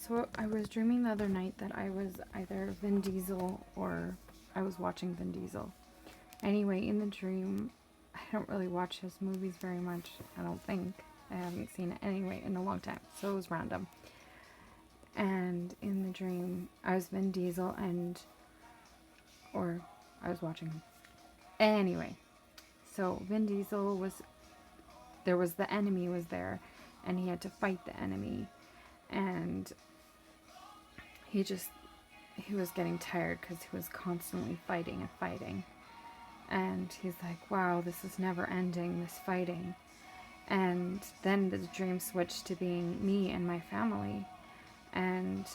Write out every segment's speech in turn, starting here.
So I was dreaming the other night that I was either Vin Diesel or I was watching Vin Diesel. Anyway, in the dream, I don't really watch his movies very much, I don't think. I haven't seen it anyway in a long time, so it was random. And in the dream, I was Vin Diesel or I was watching him. Anyway, so Vin Diesel the enemy was there, and he had to fight the enemy. And he was getting tired because he was constantly fighting and fighting. And he's like, wow, this is never ending, this fighting. And then the dream switched to being me and my family. And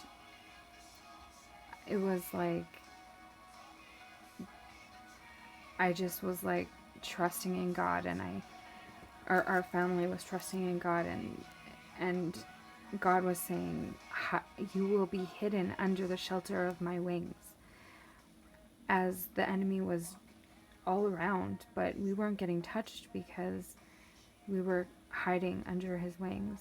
it was like, I just was like trusting in God, and our family was trusting in God, and God was saying, you will be hidden under the shelter of my wings, as the enemy was all around, but we weren't getting touched because we were hiding under his wings.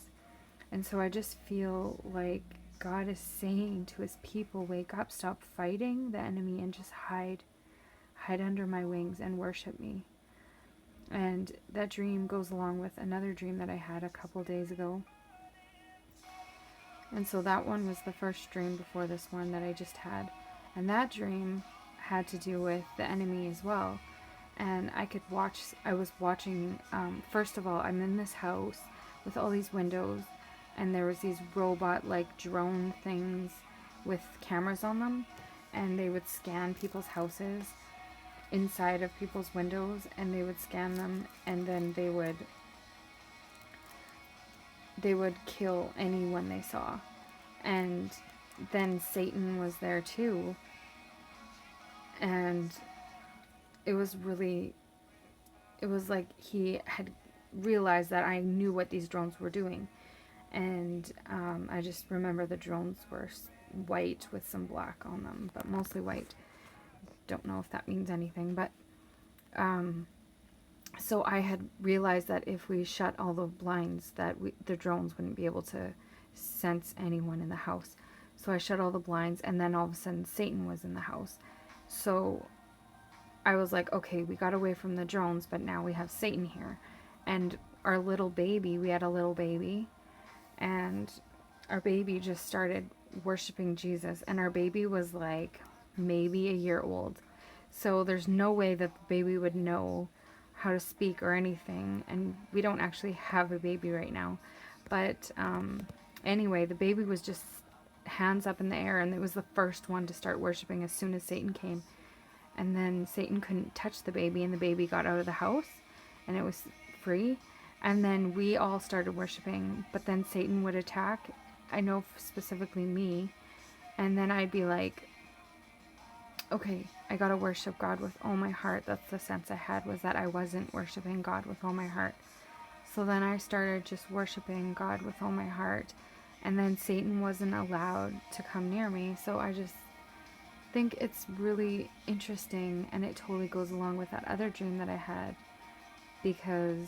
And so I just feel like God is saying to his people, wake up, stop fighting the enemy, and just hide under my wings and worship me. And that dream goes along with another dream that I had a couple days ago. And so that one was the first dream before this one that I just had. And that dream had to do with the enemy as well. And I was watching, first of all, I'm in this house with all these windows, and there was these robot-like drone things with cameras on them, and they would scan people's houses inside of people's windows, and they would scan them, and then they would kill anyone they saw. And then Satan was there too, and it was like he had realized that I knew what these drones were doing. And I just remember the drones were white with some black on them, but mostly white. Don't know if that means anything, but so I had realized that if we shut all the blinds, that the drones wouldn't be able to sense anyone in the house. So I shut all the blinds, and then all of a sudden Satan was in the house. So I was like, okay, we got away from the drones, but now we have Satan here. And we had a little baby, and our baby just started worshiping Jesus, and our baby was like maybe a year old. So there's no way that the baby would know how to speak or anything, and we don't actually have a baby right now. But anyway, the baby was just hands up in the air, and it was the first one to start worshiping as soon as Satan came. And then Satan couldn't touch the baby, and the baby got out of the house, and it was free. And then we all started worshiping, but then Satan would attack, I know specifically me, and then I'd be like, okay, I gotta worship God with all my heart. That's the sense I had, was that I wasn't worshiping God with all my heart. So then I started just worshiping God with all my heart, and then Satan wasn't allowed to come near me. So I just think it's really interesting, and it totally goes along with that other dream that I had, because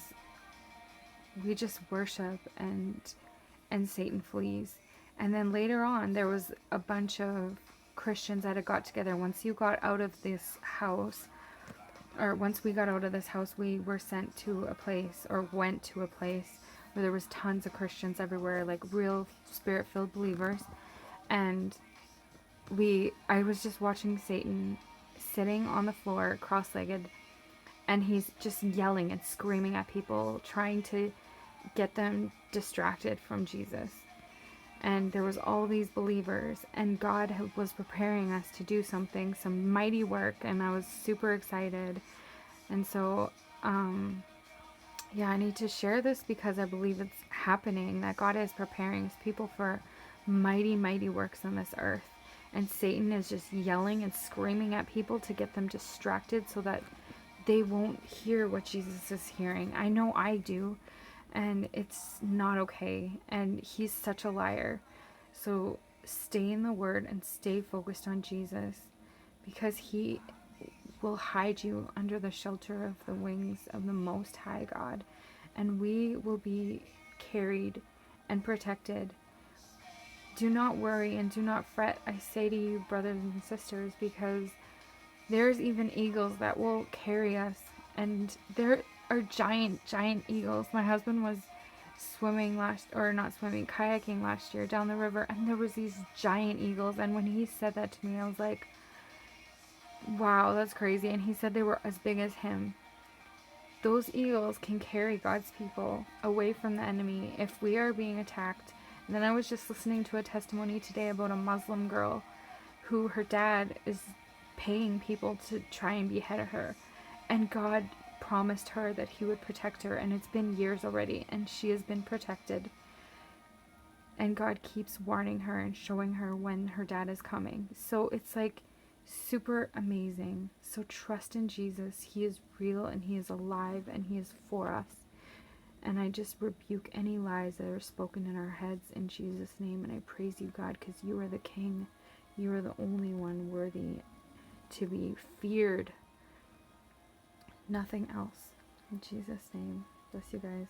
we just worship and Satan flees. And then later on, there was a bunch of Christians that had got together. Once you got out of this house, or once we got out of this house, we were sent to a place, or went to a place where there was tons of Christians everywhere, like real spirit-filled believers. And I was just watching Satan sitting on the floor, cross-legged, and he's just yelling and screaming at people, trying to get them distracted from Jesus. And there was all these believers, and God was preparing us to do something, some mighty work, and I was super excited. And so, yeah, I need to share this because I believe it's happening, that God is preparing his people for mighty, mighty works on this earth. And Satan is just yelling and screaming at people to get them distracted so that they won't hear what Jesus is hearing. I know I do, and it's not okay, and he's such a liar. So stay in the Word and stay focused on Jesus, because he will hide you under the shelter of the wings of the Most High God, and we will be carried and protected do not worry and do not fret, I say to you, brothers and sisters, because there's even eagles that will carry us. And there are giant, giant eagles. My husband was kayaking last year down the river, and there was these giant eagles. And when he said that to me, I was like, wow, that's crazy. And he said they were as big as him. Those eagles can carry God's people away from the enemy if we are being attacked. And then I was just listening to a testimony today about a Muslim girl who her dad is paying people to try and behead her. And God promised her that he would protect her, and it's been years already, and she has been protected. And God keeps warning her and showing her when her dad is coming. So it's like super amazing. So trust in Jesus. He is real and he is alive and he is for us. And I just rebuke any lies that are spoken in our heads in Jesus' name. And I praise you, God, because you are the King. You are the only one worthy to be feared. Nothing else. In Jesus' name. Bless you guys.